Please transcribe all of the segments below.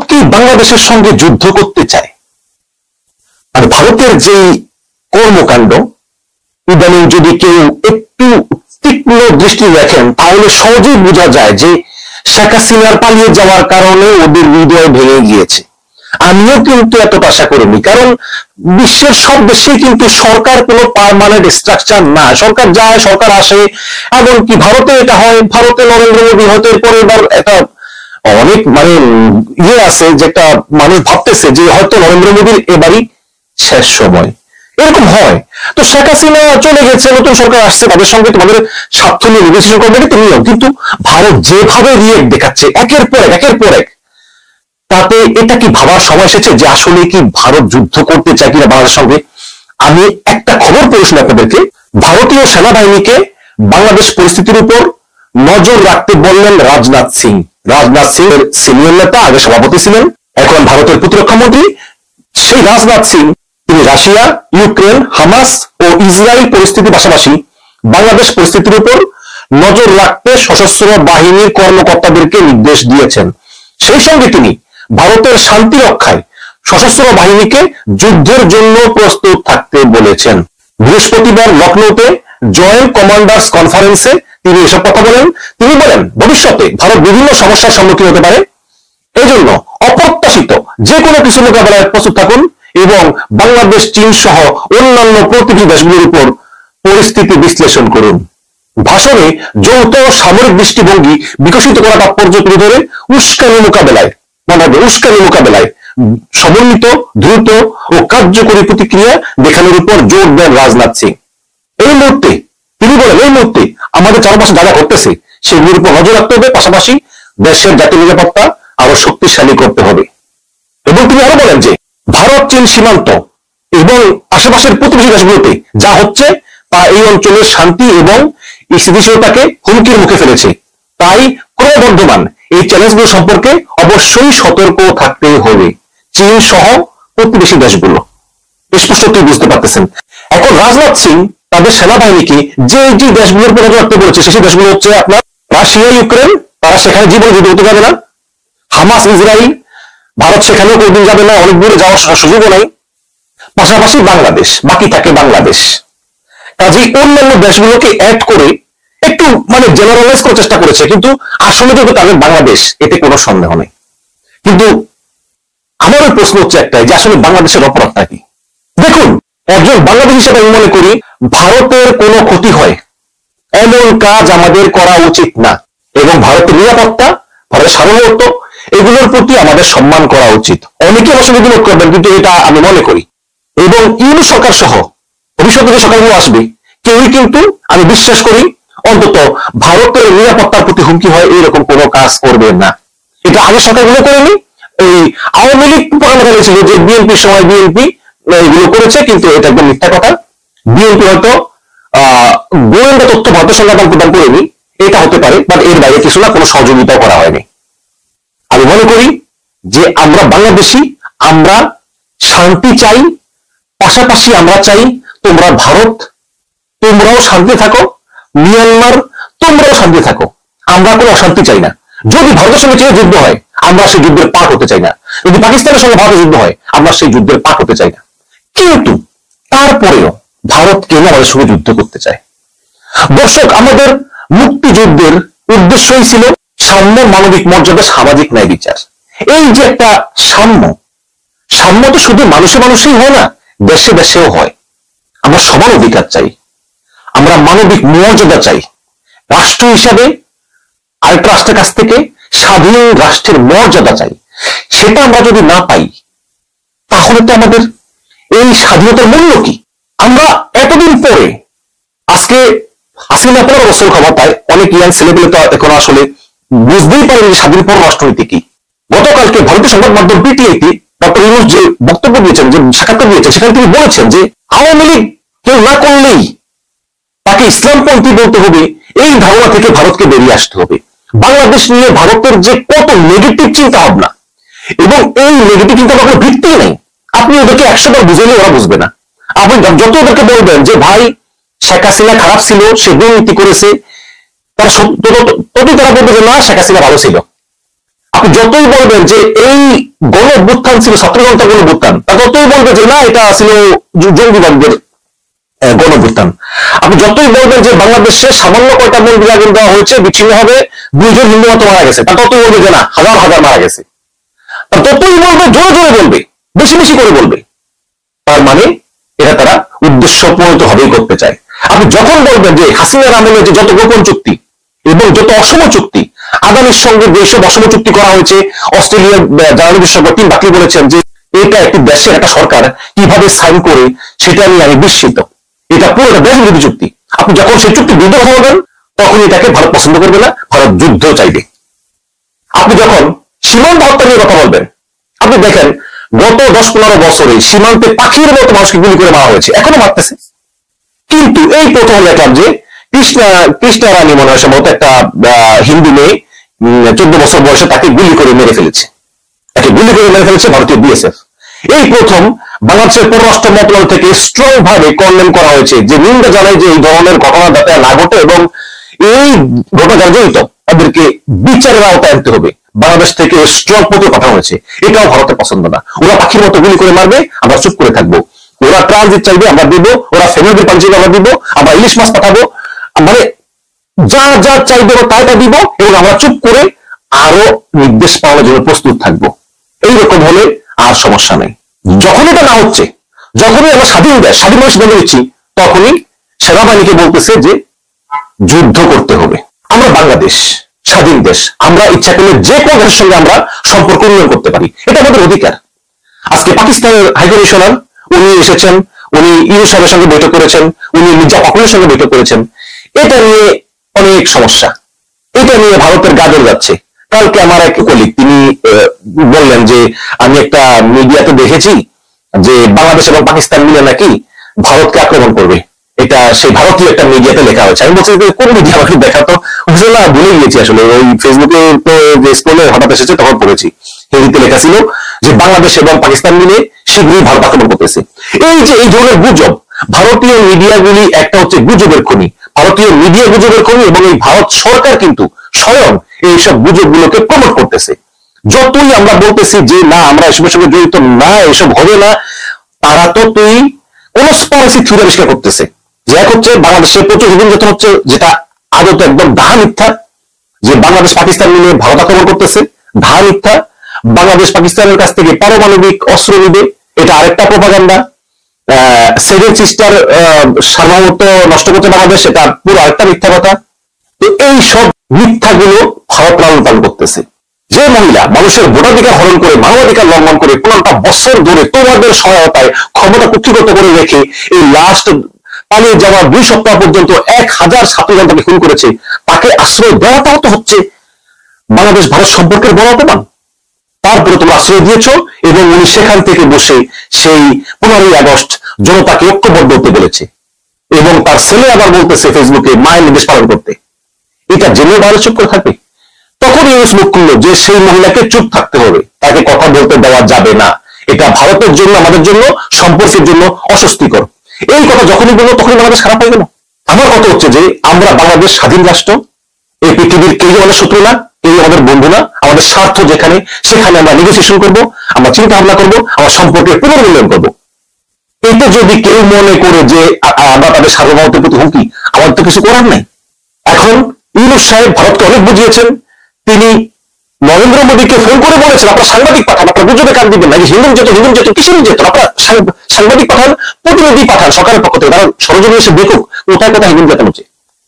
কি বাংলাদেশের সঙ্গে যুদ্ধ করতে চায়? আর ভারতের যে কর্মকাণ্ড, ইদানিং যদি কেউ একটু তীক্ষ্ণ দৃষ্টি দেখেন তাহলে সহজেই বোঝা যায় যে শেখ হাসিনার পালিয়ে যাওয়ার কারণে ওদের হৃদয় ভেঙে গিয়েছে। আমিও কিন্তু এতটা আশা করিনি, কারণ বিশ্বের সব দেশেই কিন্তু সরকার কোনো পার্মানেন্ট স্ট্রাকচার না। সরকার যায়, সরকার আসে। এমনকি ভারতে এটা হয়, ভারতে নরেন্দ্র মোদী হয়তো এরপরে এবার একটা অনেক ইয়ে আছে যে একটা মানুষ ভাবতেছে যে হয়তো নরেন্দ্র মোদীর এবারই শেষ সময়, এরকম হয়। তো শেখ হাসিনা চলে গেছে, নতুন সরকার আসছে, তাদের সঙ্গে তোমাদের স্বার্থ নিয়ে নেগোসিয়েশন করবে এটা নিয়ম। কিন্তু ভারত যেভাবে রিয়েক্ট দেখাচ্ছে একের পর এক, তাতে এটা কি ভাবার সময় এসেছে যে আসলে কি ভারত যুদ্ধ করতে চায় কিনা বাংলাদেশের সঙ্গে? আমি একটা খবর পড়েছি আপনাদেরকে। ভারতীয় সেনাবাহিনীকে বাংলাদেশ পরিস্থিতির উপর নজর রাখতে বললেন রাজনাথ সিং। রাজনাথ সিং এর সিনিয়র নেতা, আগে সভাপতি ছিলেন, এখন ভারতের প্রতিরক্ষা মন্ত্রী। সেই রাজনাথ সিং তিনি রাশিয়া, ইউক্রেন, হামাস ও ইসরায়েল পরিস্থিতির পাশাপাশি বাংলাদেশ পরিস্থিতির উপর নজর রাখতে সশস্ত্র বাহিনীর কর্মকর্তাদেরকে নির্দেশ দিয়েছেন। সেই সঙ্গে তিনি ভারতের শান্তি রক্ষায় সশস্ত্র বাহিনীকে যুদ্ধের জন্য প্রস্তুত থাকতে বলেছেন। বৃহস্পতিবার লখনৌতে জয়েন্ট কমান্ডার্স কনফারেন্সে তিনি এসব কথা বলেন। তিনি বলেন, ভবিষ্যতে ভারত বিভিন্ন সমস্যার সম্মুখীন হতে পারে, এজন্য অপ্রত্যাশিত যে কোনো কিছু মোকাবেলায় প্রস্তুত থাকুন এবং বাংলাদেশ, চীন সহ অন্যান্য প্রতিবেশী দেশগুলির উপর পরিস্থিতি বিশ্লেষণ করুন। ভাষণে যৌথ সামরিক দৃষ্টিভঙ্গি বিকশিত করা তাৎপর্য তুলে ধরে উস্কানি মোকাবেলায় সমন্বিত, দ্রুত ও কার্যকরী প্রতিক্রিয়া দেখানোর উপর জোর দেন রাজনাথ সিং। এই মুহূর্তে তিনি বলেন, এই মুহূর্তে আমাদের চারপাশে যা ঘটতেছে সেগুলির উপর নজর রাখতে হবে, পাশাপাশি দেশের জাতীয় নিরাপত্তা আরো শক্তিশালী করতে হবে। এবং তিনি আরো বলেন যে ভারত চীন সীমান্ত এবং আশেপাশের প্রতিবেশী দেশগুলোতে যা হচ্ছে তা এই অঞ্চলের শান্তি এবং স্থিতিশীলতাকে হুমকির মুখে ফেলেছে। তাই ক্রমবর্ধমান এই চ্যালেঞ্জগুলো সম্পর্কে অবশ্যই সতর্ক থাকতে হবে চীন সহ প্রতিবেশী দেশগুলো। স্পষ্টতই বুঝতে পারতেছেন। এখন রাজনাথ সিং তাদের সেনাবাহিনীকে যে যে দেশগুলোর উপর নজর রাখতে বলেছে সেই দেশগুলো হচ্ছে আপনার রাশিয়া, ইউক্রেন, তারা সেখানে জীবনে যুদ্ধ করতে যাবে না। হামাস, ইসরায়েল, ভারত সেখানেও কোনদিন যাবে না, অনেক দূরে যাওয়ার সুযোগও নাই। পাশাপাশি বাংলাদেশ, বাকি থাকে বাংলাদেশ। কাজেই অন্যান্য দেশগুলোকে অ্যাড করে একটু জেনারেলাইজ করার চেষ্টা করেছে, কিন্তু আসলে যদি তাদের বাংলাদেশ, এতে কোনো সন্দেহ নেই। কিন্তু আমার প্রশ্ন হচ্ছে একটাই, যে আসলে বাংলাদেশের অপরাধটা কি? দেখুন, একজন বাংলাদেশ হিসেবে আমি মনে করি ভারতের কোনো ক্ষতি হয় এমন কাজ আমাদের করা উচিত না, এবং ভারতের নিরাপত্তা, ভারতের সার্বভৌমত্ব এগুলোর প্রতি আমাদের সম্মান করা উচিত। অনেকে আমার সঙ্গে বিরোধ করবেন, কিন্তু এটা আমি মনে করি। এবং ইউনূস সরকার সহ ভবিষ্যতে যে সরকারগুলো আসবে কেউই কিন্তু আমি বিশ্বাস করি অন্তত ভারতের নিরাপত্তার প্রতি হুমকি হয় এরকম কোনো কাজ করবে না। এটা আগে সরকারগুলো করেনি। এই আওয়ামী লীগ ছিল যে বিএনপির সময় বিএনপি এগুলো করেছে, কিন্তু এটা একদম মিথ্যা কথা। বিএনপি হয়তো গোয়েন্দা তথ্য ভারতের সঙ্গে আদান প্রদান করেনি, এটা হতে পারে, বাট এর বাইরে কিছু না, কোনো সহযোগিতাও করা হয়নি। আমি মনে করি যে আমরা বাংলাদেশি, আমরা শান্তি চাই, পাশাপাশি আমরা চাই তোমরা ভারত, তোমরাও শান্তি থাকো, মিয়ানমার তোমরাও শান্তি থাকো। আমরা কোনো অশান্তি চাই না। যদি ভারতের সঙ্গে চীনের যুদ্ধ হয় আমরা সেই যুদ্ধের পাক হতে চাই না। যদি পাকিস্তানের সঙ্গে ভারতের যুদ্ধ হয় আমরা সেই যুদ্ধের পাক হতে চাই না। কিন্তু তারপরেও ভারত কেন আমাদের সঙ্গে যুদ্ধ করতে চায়? দর্শক, আমাদের মুক্তিযুদ্ধের উদ্দেশ্যই ছিল সাম্য, মানবিক মর্যাদা, সামাজিক ন্যায় বিচার। এই যে একটা সাম্য তো শুধু মানুষে মানুষেই হয় না, দেশে দেশেও হয়। আমরা সমান অধিকার চাই, আমরা মানবিক মর্যাদা চাই। রাষ্ট্র হিসাবে আরেকটা রাষ্ট্রের কাছ থেকে স্বাধীন রাষ্ট্রের মর্যাদা চাই। সেটা আমরা যদি না পাই তাহলে তো আমাদের এই স্বাধীনতার মূল্য কি? আমরা এতদিন পরে, আজকে হাসিনা 15 বছর ক্ষমতায়, অনেক ইয়াং ছেলেগুলো তো এখন আসলে বুঝতেই পারেন যে স্বাধীন পর রাষ্ট্রনীতি কি। গতকালকে ভারতীয় সংবাদ মাধ্যম পিটিআইতে ডক্টর ইউনূস যে বক্তব্য দিয়েছেন, যে সাক্ষাৎকার দিয়েছেন, সেখানে তিনি বলেছেন যে আওয়ামী লীগ কেউ না করলেই তাকে ইসলামপন্থী বলতে হবে, এই ধারণা থেকে ভারতকে বেরিয়ে আসতে হবে। বাংলাদেশ নিয়ে ভারতের যে কত নেগেটিভ চিন্তা ভাবনা, এবং এই নেগেটিভ চিন্তা ভাবনার ভিত্তি নেই। আপনি ওদেরকে 100 বার বুঝাইলে ওরা বুঝবে না। আপনি যত ওদেরকে বলবেন যে ভাই শেখ হাসিনা খারাপ ছিল, সে দুর্নীতি করেছে, তারা ততই তারা বলবে যে না, শেখ হাসিনা ভালো ছিল। আপনি যতই বলবেন যে এই গণ অভ্যুত্থান ছিল ছাত্র জনতার গণ অভ্যুত্থান, তা ততই বলবে যে না এটা ছিল জঙ্গিবাদদের গণ অভ্যুত্থান। আপনি যতই বলবেন যে বাংলাদেশে সামান্য কয়টা মন্দির আগুন দেওয়া হয়েছে, বিচ্ছিন্ন হবে 2 জন হিন্দু মতো মারা গেছে, তা ততই বলবে যে না হাজার হাজার মারা গেছে, তা ততই বলবে, জোরে জোরে বলবে, বেশি বেশি করে বলবে। তার মানে এটা তারা উদ্দেশ্য প্রণীত হবেই করতে চায়। আপনি যখন বলবেন যে হাসিনার আমলে যে যত গোপন চুক্তি এবং যত অসম চুক্তি, আদানির সঙ্গে যেসব অসম চুক্তি করা হয়েছে, অস্ট্রেলিয়ার জ্বালানি বিশেষজ্ঞ টিম বাকলি বলেছেন যে এটা একটি দেশের একটা সরকার কিভাবে সাইন করে সেটা নিয়ে আমি বিস্মিত, এটা পুরোটা দেশ বিরোধী চুক্তি। আপনি যখন সেই চুক্তি বিরুদ্ধে কথা বলবেন তখন এটাকে ভারত পছন্দ করবে না, ভারত যুদ্ধ চাইবে। আপনি যখন সীমান্ত হত্যা নিয়ে কথা বলবেন, আপনি দেখেন গত 10-15 বছরে সীমান্তে পাখির মতো মানুষকে গুলি করে মারা হয়েছে, এখনো মারতেছে। কিন্তু এই প্রথম দেখলাম যে কৃষ্ণা রানী মনে হয় সম্ভবত একটা হিন্দু মেয়ে, 14 বছর বয়সে তাকে গুলি করে মেরে ফেলেছে, তাকে গুলি করে মেরে ফেলেছে ভারতীয় বিএসএফ। এই প্রথম বাংলাদেশের পররাষ্ট্র মন্ত্রণালয় থেকে স্ট্রং ভাবে কন্ডেম করা হয়েছে, যে নিন্দা জানায় যে এই ধরনের ঘটনা যাতে না ঘটে এবং এই ঘটনা যারা জড়িত তাদেরকে বিচারের আওতায় আনতে হবে। বাংলাদেশ থেকে স্ট্রং পত্র পাঠানো হয়েছে, এটাও ভারতের পছন্দ না। ওরা পাখির মতো গুলি করে মারবে, আমরা চুপ করে থাকবো। ওরা ট্রানজিট চাইবে, আমরা দিব। ওরা ফ্যামিলির পানি চাইবে, আমরা দিব। আমরা ইলিশ মাছ পাঠাবো, মানে যা যা চাইবে তাই তা দিব, এবং আমরা চুপ করে আরো নির্দেশ পাওয়ার জন্য প্রস্তুত থাকবো। এইরকম হলে আর সমস্যা নেই। যখন এটা না হচ্ছে, যখনই আমরা স্বাধীন দেশ, স্বাধীন মানুষ বলে দিচ্ছি, তখনই সেনাবাহিনীকে বলতেছে যে যুদ্ধ করতে হবে। আমরা বাংলাদেশ স্বাধীন দেশ, আমরা ইচ্ছা করলে যে কোনো দেশের সঙ্গে আমরা সম্পর্ক উন্নয়ন করতে পারি, এটা আমাদের অধিকার। আজকে পাকিস্তানের হাইকমিশনার উনি এসেছেন, উনি ইউনূস সাহেবের সঙ্গে বৈঠক করেছেন, উনি মির্জা ফখরুলের সঙ্গে বৈঠক করেছেন। এটা নিয়ে অনেক সমস্যা, এটা নিয়ে ভারতের গাজর যাচ্ছে। কালকে আমার এক কলিগ তিনি বললেন যে আমি একটা মিডিয়াতে দেখেছি যে বাংলাদেশ এবং পাকিস্তান মিলে নাকি ভারতকে আক্রমণ করবে, এটা সেই ভারতীয় একটা মিডিয়াতে লেখা হয়েছে। আমি বলছি কোন মিডিয়া আমাকে দেখা তো, না ভুলে গিয়েছি আসলে, ওই ফেসবুকে তো যে স্ক্রলে হঠাৎ এসেছে তখন পড়েছি, হিন্দিতে লেখা ছিল যে বাংলাদেশ এবং পাকিস্তান মিলে শীঘ্রই ভারত আক্রমণ করতেছে। এই যে এই ধরনের গুজব, ভারতীয় মিডিয়াগুলি একটা হচ্ছে গুজবের খনি, ভারতীয় মিডিয়া গুজবের খনি, এবং এই ভারত সরকার কিন্তু স্বয়ং এইসব গুজবগুলোকে প্রমোট করতেছে। যতই আমরা বলতেছি যে না আমরা এসবের সঙ্গে জড়িত না, এসব হবে না, তারা তো তুই কনস্পিরেসি থিওরি আবিষ্কার করতেছে। যে এক হচ্ছে বাংলাদেশে প্রচুর হিন্দু নির্যাতন হচ্ছে, যেটা আদতে একদম ডাহা মিথ্যা, যে বাংলাদেশ পাকিস্তান মিলে ভারত আক্রমণ করতেছে, ডাহা মিথ্যা। বাংলাদেশ পাকিস্তানের কাছ থেকে পারমাণবিক অস্ত্র নিবে, এটা আরেকটা প্রোপাগান্ডা। সেভেন সিস্টার সার্বভৌমত্ব নষ্ট করতে বাংলাদেশ, এটা পুরো আরেকটা মিথ্যা কথা। তো এই সব মিথ্যাগুলো ভারত লালন পালন করতেছে। যে মহিলা মানুষের ভোটাধিকার হরণ করে, মানবাধিকার লঙ্ঘন করে 15টা বছর ধরে তোমাদের সহায়তায় ক্ষমতা কুক্ষিগত করে রেখে এই লাস্ট পালিয়ে যাওয়ার 2 সপ্তাহ পর্যন্ত 1000 ছাত্রগণ তাকে খুন করেছে, তাকে আশ্রয় দেওয়াটাও তো হচ্ছে বাংলাদেশ ভারত সম্পর্কের বড় অপমান। তারপরে তোমরা আশ্রয় দিয়েছ, এবং উনি সেখান থেকে বসে সেই 15ই আগস্ট জনতাকে ঐক্যবদ্ধ হতে বলেছে, এবং তার ছেলে আবার বলতেছে ফেসবুকে মায়ের নির্দেশ পালন করতে। এটা জেনে বাইরে চুপ করে থাকবে। তখন ইউনুস মুখ খুললো যে সেই মহিলাকে চুপ থাকতে হবে, তাকে কথা বলতে দেওয়া যাবে না, এটা ভারতের জন্য, আমাদের জন্য, সম্পর্কের জন্য অস্বস্তিকর। এই কথা যখনই বললো তখনই বাংলাদেশ খারাপ হয়ে গেল। আমার কথা হচ্ছে যে আমরা বাংলাদেশ স্বাধীন রাষ্ট্র, এই পৃথিবীর কেউ আমাদের শত্রু না, কেউ আমাদের বন্ধু না। আমাদের স্বার্থ যেখানে, সেখানে আমরা নেগোসিয়েশন করব, আমরা চিন্তা ভাবনা করবো, আমরা সম্পর্কের পুনর্মূল্যায়ন করবো। এতে যদি কেউ মনে করে যে আমরা তাদের সার্বভৌমত্বের প্রতি হুমকি, আমাদের তো কিছু করার নাই। এখন ইউনূস সাহেব ভারতকে অনেক বুঝিয়েছেন, তিনি নরেন্দ্র মোদীকে ফোন করে বলেছেন আপনারা সাংবাদিক পাঠান, আপনারা গুজবে কান দিবেন না, হিন্দু নির্যাতন কিসের নির্যাতন, আপনারা সাংবাদিক পাঠান, প্রতিনিধি পাঠান সরকারের পক্ষ থেকে, তারা সরজমিনে এসে দেখুক কোথায় কোথায় হিন্দু নির্যাতন হচ্ছে।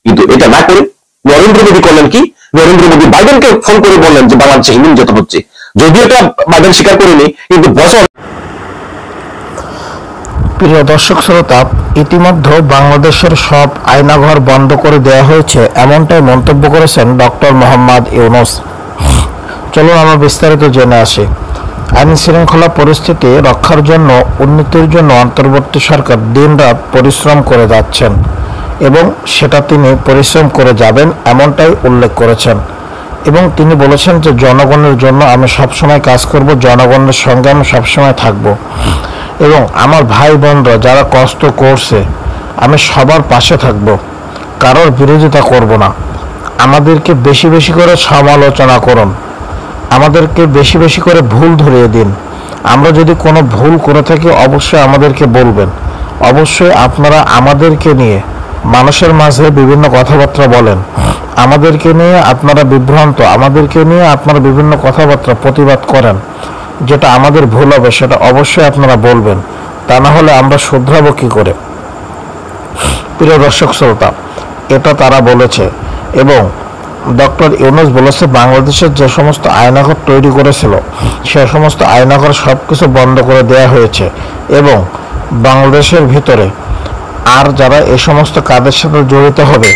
কিন্তু এটা না করে নরেন্দ্র মোদী করলেন কি, নরেন্দ্র মোদী বাইডেনকে ফোন করে বললেন যে বাংলাদেশে হিন্দু নির্যাতন হচ্ছে। যদিও এটা বাইডেন স্বীকার করেনি, কিন্তু প্রিয় দর্শক শ্রোতা, ইতিমধ্যে বাংলাদেশের সব আয়নাঘর বন্ধ করে দেওয়া হয়েছে, এমনটাই মন্তব্য করেছেন ডক্টর মোহাম্মদ ইউনূস। চলুন আমরা বিস্তারিত জেনে আসি। আইন শৃঙ্খলা পরিস্থিতি রক্ষার জন্য, উন্নতির জন্য অন্তর্বর্তী সরকার দিনরাত পরিশ্রম করে যাচ্ছেন, এবং সেটা তিনি পরিশ্রম করে যাবেন এমনটাই উল্লেখ করেছেন। এবং তিনি বলেছেন যে জনগণের জন্য আমি সবসময় কাজ করব, জনগণের সঙ্গে আমি সবসময় থাকব, এবং আমার ভাই বোনরা যারা কষ্ট করছে আমি সবার পাশে থাকব, কারোর বিরোধিতা করব না। আমাদেরকে বেশি বেশি করে সমালোচনা করুন, আমাদেরকে বেশি বেশি করে ভুল ধরিয়ে দিন। আমরা যদি কোনো ভুল করে থাকি অবশ্যই আমাদেরকে বলবেন। অবশ্যই আপনারা আমাদেরকে নিয়ে মানুষের মাঝে বিভিন্ন কথাবার্তা বলেন, আমাদেরকে নিয়ে আপনারা বিভ্রান্ত, আমাদেরকে নিয়ে আপনারা বিভিন্ন কথাবার্তা প্রতিবাদ করেন। যেটা আমাদের ভুল হবে সেটা অবশ্যই আপনারা বলবেন, তা না হলে আমরা শুধরাবো কী করে? প্রিয় দর্শক শ্রোতা, এটা তারা বলেছে। এবং ডক্টর ইউনূস বলেছে বাংলাদেশের যে সমস্ত আয়নাঘর তৈরি করেছিল সে সমস্ত আয়নাঘর সব কিছু বন্ধ করে দেওয়া হয়েছে এবং বাংলাদেশের ভিতরে আর যারা এই সমস্ত কাজের সাথে জড়িত হবে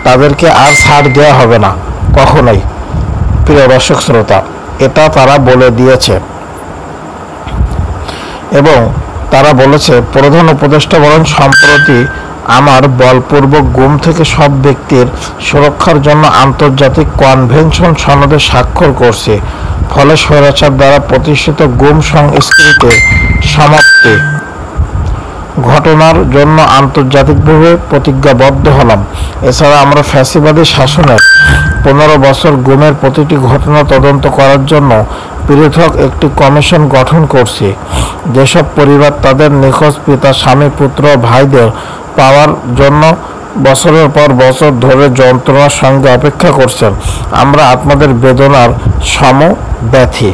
তাদেরকে আর ছাড় দেওয়া হবে না কখনোই। প্রিয় দর্শক শ্রোতা, এটা তারা বলে দিয়েছে। এবং তারা বলেছে প্রধান উপদেষ্টা বলেন, সম্প্রতি আমার বলপূর্বক গুম থেকে সব ব্যক্তির সুরক্ষার জন্য আন্তর্জাতিক কনভেনশন সনদে স্বাক্ষর করছি, ফলে স্বৈরাচার দ্বারা প্রতিষ্ঠিত গুম সংস্কৃতির সমাপ্তি ঘটনার জন্য আন্তর্জাতিকভাবে প্রতিজ্ঞাবদ্ধ হলাম। এছাড়া আমরা ফ্যাসিবাদী শাসনের 15 বছর গুমের প্রতিটি ঘটনা তদন্ত করার জন্য পৃথক একটি কমিশন গঠন করছি। যেসব পরিবার তাদের নিখোঁজ পিতা, স্বামী, পুত্র, ভাইদের পাওয়ার জন্য বছরের পর বছর ধরে যন্ত্রণার সঙ্গে অপেক্ষা করছেন, আমরা আপনাদের বেদনার সমব্যথী।